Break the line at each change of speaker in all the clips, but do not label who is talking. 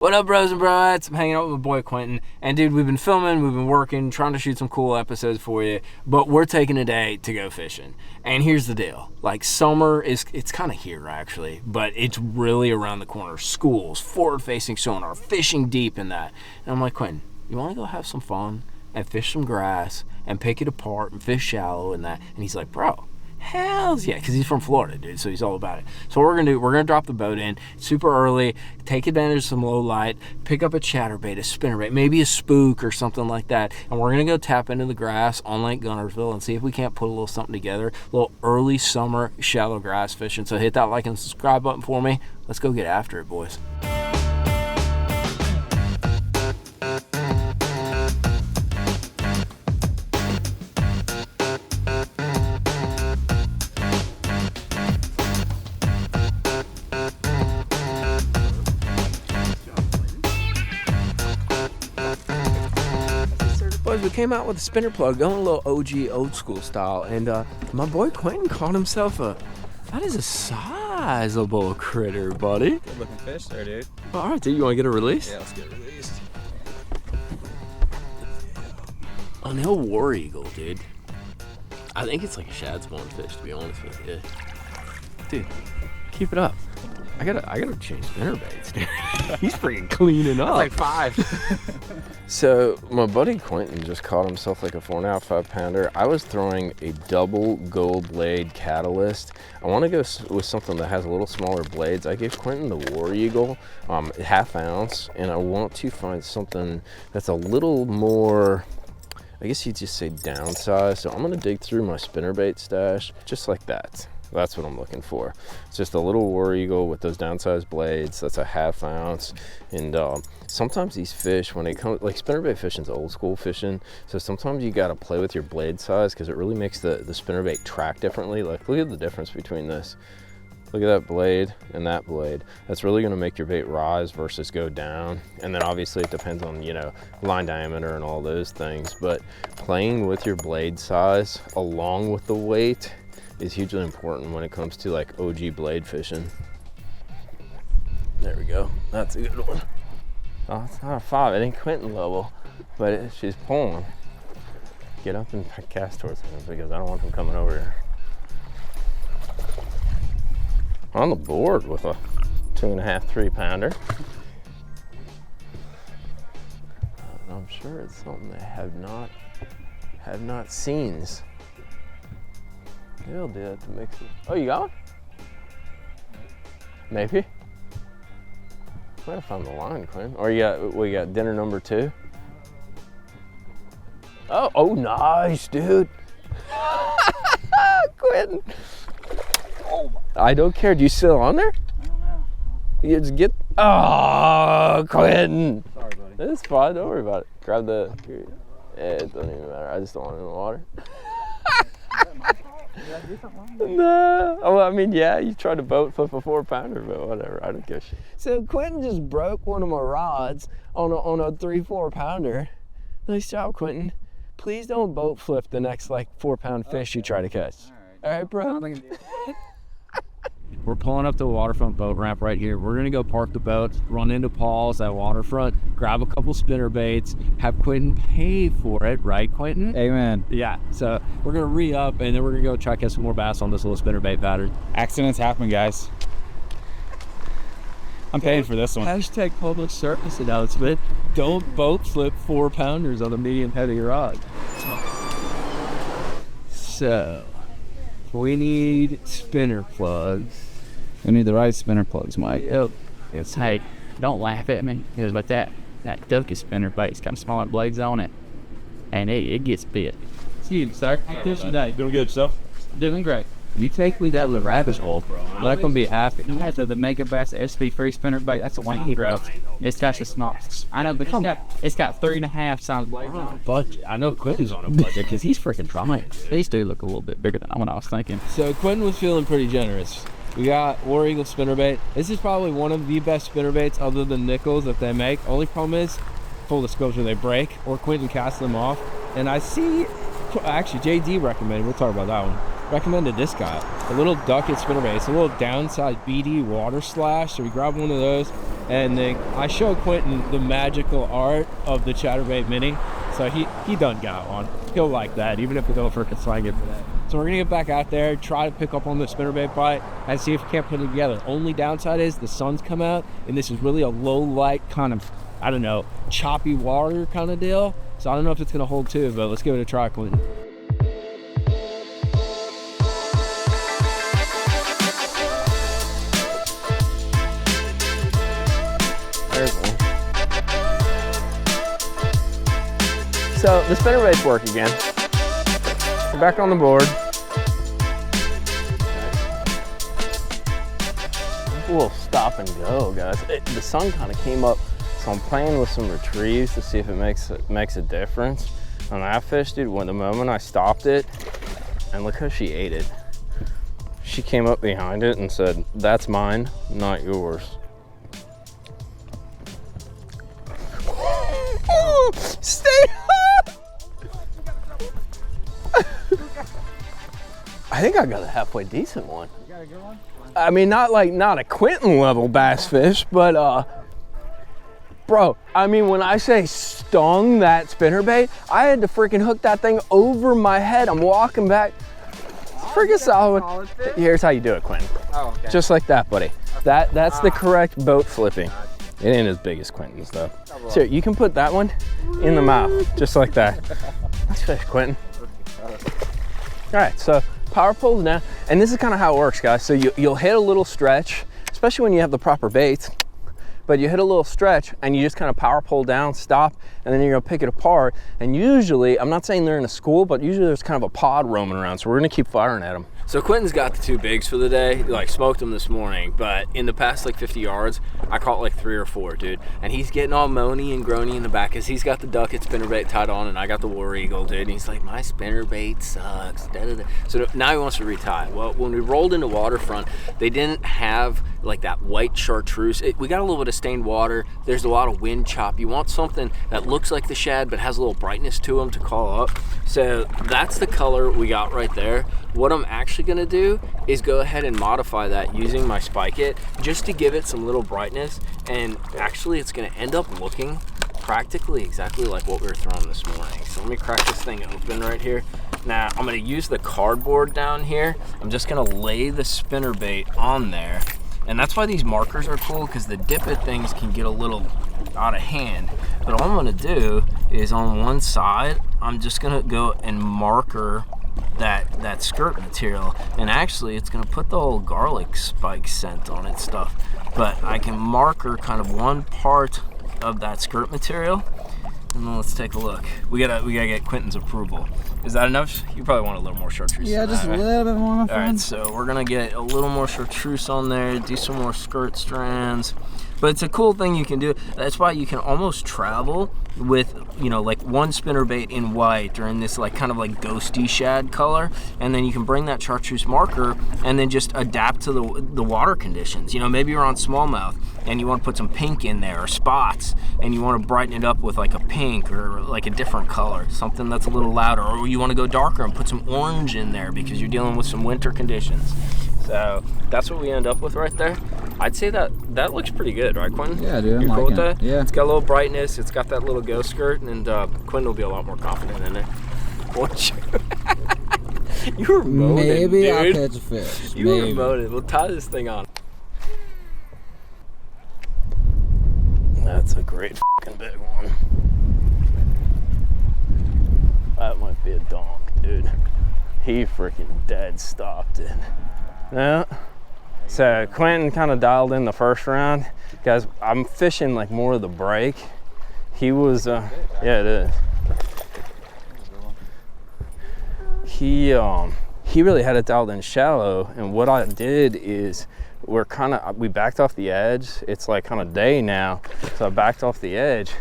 What up, bros and broettes? I'm hanging out with my boy Quentin. And dude, we've been filming, we've been working, trying to shoot some cool episodes for you, but we're taking a day to go fishing. And here's the deal. Like, summer it's kind of here actually, but it's really around the corner. Schools, forward-facing sonar, fishing deep in that. And I'm like, Quentin, you want to go have some fun and fish some grass and pick it apart and fish shallow and that? And he's like, bro, hells yeah, because he's from Florida, dude, so he's all about it. So what we're gonna do, we're gonna drop the boat in super early, take advantage of some low light, pick up a chatterbait, a spinnerbait, maybe a spook or something like that, and we're gonna go tap into the grass on Lake Guntersville and see if we can't put a little something together, a little early summer shallow grass fishing. So hit that like and subscribe button for me. Let's go get after it, boys. We came out with a spinner plug, going a little OG, old school style, and my boy Quentin caught himself that is a sizable critter, buddy.
Good looking fish there, dude.
All right, dude, you want to get a release?
Yeah, let's get it released.
An old war eagle, dude. I think it's like a shad spawn fish, to be honest with you. Dude, keep it up. I gotta change spinner baits, dude. He's freaking cleaning up.
That's like 5.
So my buddy Quentin just caught himself like a 4.5, 5-pounder. I was throwing a double gold blade catalyst. I want to go with something that has a little smaller blades. I gave Quentin the War Eagle, ½ ounce, and I want to find something that's a little more, I guess you'd just say downsized. So I'm gonna dig through my spinnerbait stash just like that. That's what I'm looking for. It's just a little War Eagle with those downsized blades. That's a ½ ounce. And sometimes these fish, when they come, like spinnerbait fishing's old school fishing, so sometimes you gotta play with your blade size because it really makes the spinnerbait track differently. Like, look at the difference between this. Look at that blade and that blade. That's really gonna make your bait rise versus go down. And then obviously it depends on, you know, line diameter and all those things. But playing with your blade size along with the weight is hugely important when it comes to like OG blade fishing. There we go. That's a good one. Oh, it's not a 5. It ain't Quentin level, but she's pulling. Get up and cast towards him because I don't want him coming over here. On the board with a 2.5, 3-pounder. I'm sure it's something they have not seen. They'll do that to mix it. Oh, you got one? Maybe. I gotta find the line, Quinn. Or you got dinner number 2? Oh, nice, dude. Quentin. Oh, I don't care. Do you still on there?
I don't know.
You just get. Oh, Quentin.
Sorry, buddy.
It's fine. Don't worry about it. Grab the. It doesn't even matter. I just don't want it in the water.
Did I do something wrong?
No. Oh, I mean, yeah, you tried to boat flip a 4-pounder, but whatever. I don't give a shit. So Quentin just broke one of my rods on a 3-4 pounder. Nice job, Quentin. Please don't boat flip the next like 4-pound fish you try to catch. All right, bro. We're pulling up the Waterfront boat ramp right here. We're gonna go park the boat, run into Paul's at Waterfront, grab a couple spinner baits, have Quentin pay for it, right, Quentin?
Amen.
Yeah, so we're gonna re-up and then we're gonna go try to catch some more bass on this little spinner bait pattern.
Accidents happen, guys. I'm paying for this one.
Hashtag public service announcement. Don't boat flip 4-pounders on a medium heavy rod. So, we need spinner plugs.
We need the right spinner plugs, Mike.
Yep.
It's, hey, don't laugh at me, but that ducky spinner bait's got smaller blades on it, and it gets bit. See you, sir. This today.
Doing good yourself?
Doing great. You take me down the rabbit hole, not gonna be happy. You have the Mega Bass SV3 spinner bait. That's a wanky bro. It's got the snots. I know, but it's got 3.5 size blades on it.
Budget. I know Quentin's on a budget because he's freaking trying.
These do look a little bit bigger than what I was thinking.
So Quentin was feeling pretty generous. We got War Eagle spinnerbait. This is probably one of the best spinnerbaits other than nickels that they make. Only problem is, full disclosure, they break or Quentin casts them off. And I see, actually JD recommended, we'll talk about that one, recommended this guy, a little ducket spinnerbait. It's a little downside BD water slash, so we grabbed one of those.
And then I showed Quentin the magical art of the chatterbait mini. So he done got one. He'll like that, even if we don't freaking slang it for that. So we're gonna get back out there, try to pick up on the spinnerbait bite, and see if we can't put it together. Only downside is the sun's come out, and this is really a low light kind of, I don't know, choppy water kind of deal. So I don't know if it's gonna hold too, but let's give it a try, Quentin.
There's one. So the spinnerbaits work again. We're back on the board. A little stop and go, guys. The sun kind of came up, so I'm playing with some retrieves to see if it makes a difference. On that fish, dude, when the moment I stopped it, and look how she ate it. She came up behind it and said, "That's mine, not yours." Stay up! I think I got a halfway decent one.
You got a good one?
I mean, not a Quentin level bass fish, but bro, I mean, when I say stung that spinnerbait, I had to freaking hook that thing over my head. I'm walking back. Freaking solid. Here's how you do it, Quentin.
Oh, okay.
Just like that, buddy. That's the correct boat flipping. It ain't as big as Quentin's though. So you can put that one in the mouth, just like that. Nice fish, Quentin. All right, so power pulls now, and this is kind of how it works, guys. So you'll hit a little stretch, especially when you have the proper baits, but you hit a little stretch and you just kind of power pull down, stop, and then you're gonna pick it apart. And usually, I'm not saying they're in a school, but usually there's kind of a pod roaming around, so we're gonna keep firing at them. So Quentin's got the two bigs for the day, like smoked them this morning, but in the past like 50 yards, I caught like 3 or 4, dude. And he's getting all moany and groany in the back because he's got the ducket spinnerbait tied on and I got the war eagle, dude. And he's like, my spinnerbait sucks, da, da, da. So now he wants to retie it. Well, when we rolled into Waterfront, they didn't have like that white chartreuse. We got a little bit of stained water. There's a lot of wind chop. You want something that looks like the shad but has a little brightness to them to call up. So that's the color we got right there. What I'm actually gonna do is go ahead and modify that using my spike it just to give it some little brightness, and actually it's gonna end up looking practically exactly like what we were throwing this morning. So let me crack this thing open right here. Now I'm gonna use the cardboard down here. I'm just gonna lay the spinnerbait on there, and that's why these markers are cool, because the dippet things can get a little out of hand. But all I'm gonna do is on one side, I'm just gonna go and marker that skirt material, and actually it's gonna put the whole garlic spike scent on it stuff, but I can marker kind of one part of that skirt material. And then let's take a look. We gotta get Quentin's approval. Is that enough? You probably want a little more chartreuse.
Yeah, just a little bit more.
All right, so we're gonna get a little more chartreuse on there, do some more skirt strands. But it's a cool thing you can do. That's why you can almost travel with, you know, like one spinnerbait in white or in this like kind of like ghosty shad color, and then you can bring that chartreuse marker and then just adapt to the water conditions. You know, maybe you're on smallmouth and you want to put some pink in there or spots, and you want to brighten it up with like a pink or like a different color, something that's a little louder, or you want to go darker and put some orange in there because you're dealing with some winter conditions. So that's what we end up with right there. I'd say that looks pretty good, right, Quentin?
Yeah, dude.
You're cool with that?
Yeah.
It's got a little brightness. It's got that little ghost skirt, and Quentin will be a lot more confident in it. Won't you? You were moaning,
Maybe
dude.
I'll catch a fish.
You were moaning. We'll tie this thing on. That's a great fucking big one. That might be a donk, dude. He freaking dead stopped it. Yeah. So Quentin kind of dialed in the first round. Guys, I'm fishing like more of the break. He was, yeah, it is. He really had it dialed in shallow, and what I did is we backed off the edge. It's like kind of day now, so I backed off the edge,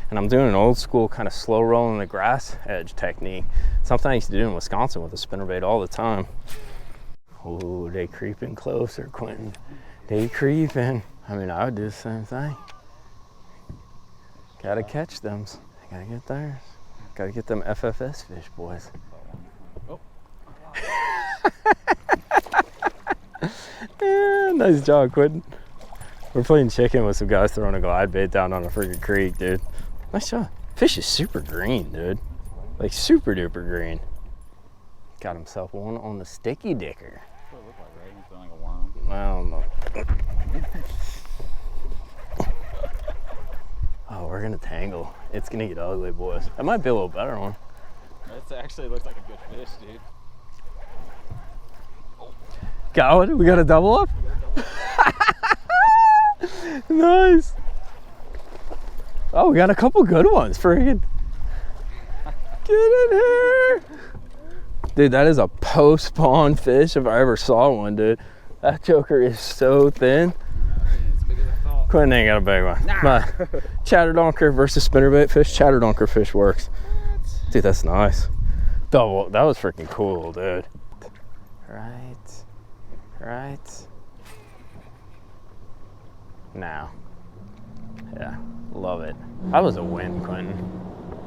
and I'm doing an old school kind of slow rolling the grass edge technique. Something I used to do in Wisconsin with a spinnerbait all the time. Oh, they creeping closer, Quentin. They creeping. I mean, I would do the same thing. Gotta catch them. Gotta get theirs. Gotta get them FFS fish, boys. Oh. Yeah, nice job, Quentin. We're playing chicken with some guys throwing a glide bait down on a freaking creek, dude. Nice shot. Fish is super green, dude. Like super duper green. Got himself one on the sticky dicker.
That's what it looked like, right? He's feeling like a worm.
I don't know. Oh, we're gonna tangle. It's gonna get ugly, boys. That might be a little better one.
That actually looks like a good fish, dude.
Got one? We got a double up? Nice. Oh, we got a couple good ones. Friggin'. Get in here. Dude, that is a post-spawn fish if I ever saw one, dude. That joker is so thin.
It's bigger than I thought.
Quentin ain't got a big one.
Nah.
Come on. Chatterdonker versus spinnerbait fish. Chatterdonker fish works. Dude, that's nice. Double. That was freaking cool, dude. Right. Now. Yeah, love it. That was a win, Quentin.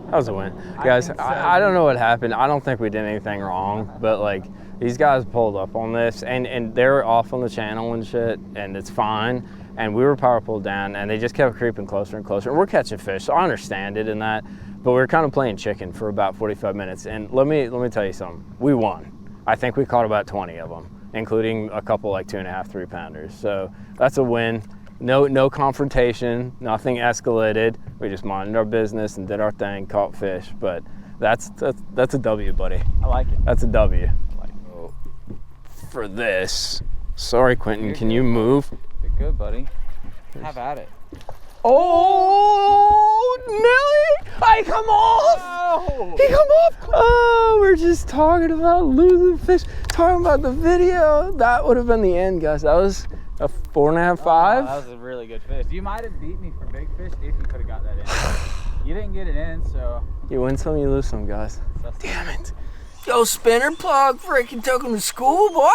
That was a win. Guys, I don't know what happened. I don't think we did anything wrong, but like these guys pulled up on this and they're off on the channel and shit, and it's fine. And we were power pulled down and they just kept creeping closer and closer. And we're catching fish, so I understand it in that, but we were kind of playing chicken for about 45 minutes. And let me tell you something, we won. I think we caught about 20 of them, including a couple like 2.5, 3 pounders. So that's a win. No confrontation, nothing escalated. We just minded our business and did our thing, caught fish. But that's a W, buddy.
I like it.
That's a W. For this, sorry, Quentin, can you move?
You're good, buddy. Have at it.
Oh, Nelly! I come off!
Oh.
He come off! Oh, we're just talking about losing fish, talking about the video. That would have been the end, guys. That was a 4.5, 5.
That was a really good fish. You might have beat me for big fish if you could have got that in. You didn't get it in, so.
You win some, you lose some, guys.
Damn it. Yo, spinner plug, freaking took him to school, boy.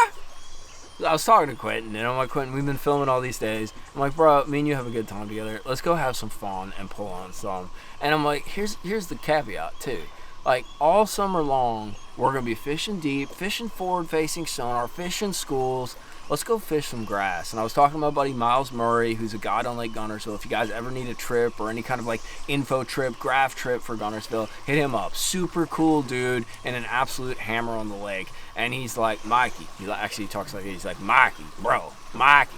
I was talking to Quentin, and I'm like, Quentin, we've been filming all these days. I'm like, bro, me and you have a good time together. Let's go have some fun and pull on some. And I'm like, here's the caveat, too. Like, all summer long, we're going to be fishing deep, fishing forward-facing sonar, fishing schools. Let's go fish some grass. And I was talking to my buddy Miles Murray, who's a guide on Lake Guntersville. If you guys ever need a trip or any kind of like info trip, graph trip for Guntersville, hit him up. Super cool dude and an absolute hammer on the lake. And he's like, Mikey. He talks like he's like, Mikey, bro, Mikey.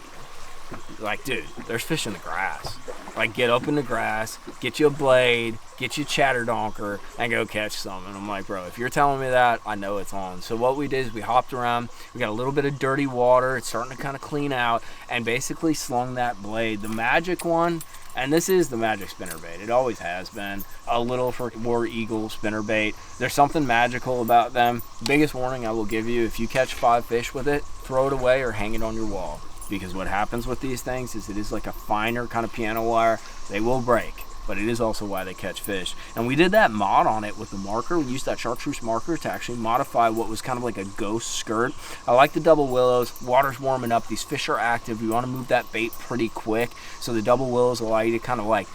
Like, dude, there's fish in the grass. Like, get up in the grass, get you a blade, get you a chatterdonker, and go catch some. And I'm like, bro, if you're telling me that, I know it's on. So what we did is we hopped around. We got a little bit of dirty water. It's starting to kind of clean out, and basically slung that blade. The magic one, and this is the magic spinnerbait. It always has been. A little for War Eagle spinnerbait. There's something magical about them. Biggest warning I will give you, if you catch 5 fish with it, throw it away or hang it on your wall. Because what happens with these things is it is like a finer kind of piano wire. They will break, but it is also why they catch fish. And we did that mod on it with the marker. We used that chartreuse marker to actually modify what was kind of like a ghost skirt. I like the double willows. Water's warming up. These fish are active. We want to move that bait pretty quick. So the double willows allow you to kind of like,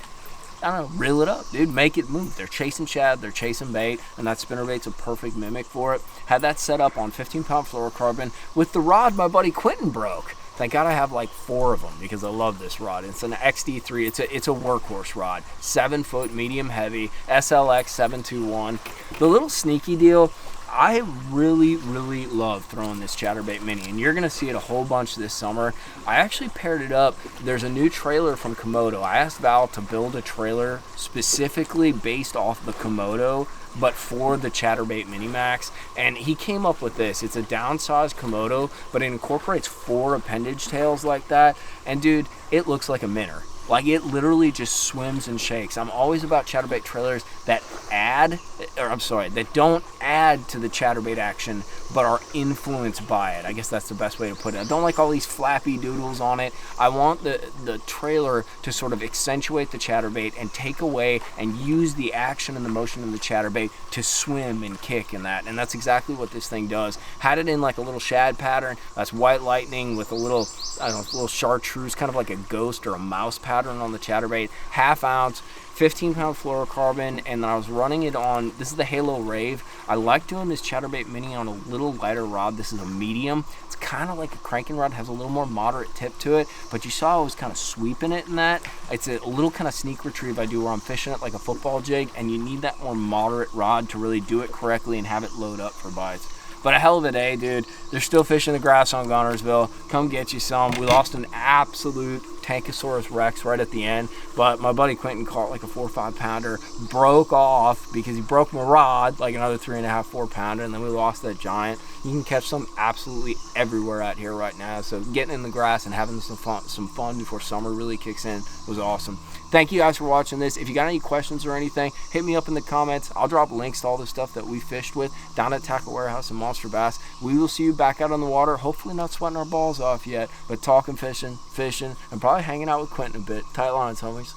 I don't know, reel it up, dude. Make it move. They're chasing shad, they're chasing bait, and that spinnerbait's a perfect mimic for it. Had that set up on 15-pound fluorocarbon with the rod my buddy Quentin broke. Thank God I have like 4 of them because I love this rod. It's an XD3. It's a workhorse rod. 7 foot, medium heavy, SLX 721. The little sneaky deal, I really, really love throwing this chatterbait mini, and you're going to see it a whole bunch this summer. I actually paired it up. There's a new trailer from Komodo. I asked Val to build a trailer specifically based off the Komodo, but for the chatterbait mini max, and he came up with this. It's a downsized Komodo, but it incorporates 4 appendage tails like that, and dude, it looks like a minnow. Like, it literally just swims and shakes. I'm always about chatterbait trailers that don't add to the chatterbait action, but are influenced by it. I guess that's the best way to put it. I don't like all these flappy doodles on it. I want the trailer to sort of accentuate the chatterbait and take away and use the action and the motion of the chatterbait to swim and kick in that. And that's exactly what this thing does. Had it in like a little shad pattern. That's white lightning with a little, I don't know, little chartreuse, kind of like a ghost or a mouse pattern on the chatterbait. 1/2 ounce, 15-pound fluorocarbon, and then I was running it on, this is the Halo Rave. I like doing this chatterbait mini on a little lighter rod. This is a medium. It's kind of like a cranking rod, has a little more moderate tip to it, but you saw I was kind of sweeping it in that. It's a little kind of sneak retrieve I do where I'm fishing it like a football jig, and you need that more moderate rod to really do it correctly and have it load up for bites. But a hell of a day, dude. They're still fishing the grass on Guntersville. Come get you some. We lost an absolute Tankosaurus Rex right at the end, but my buddy Quentin caught like a 4 or 5 pounder, broke off because he broke my rod, like another 3.5, 4 pounder, and then we lost that giant. You can catch some absolutely everywhere out here right now, so getting in the grass and having some fun before summer really kicks in was awesome. Thank you guys for watching this. If you got any questions or anything, hit me up in the comments. I'll drop links to all the stuff that we fished with down at Tackle Warehouse and Monster Bass. We will see you back out on the water, hopefully not sweating our balls off yet, but talking fishing, and probably hanging out with Quentin a bit. Tight lines, homies.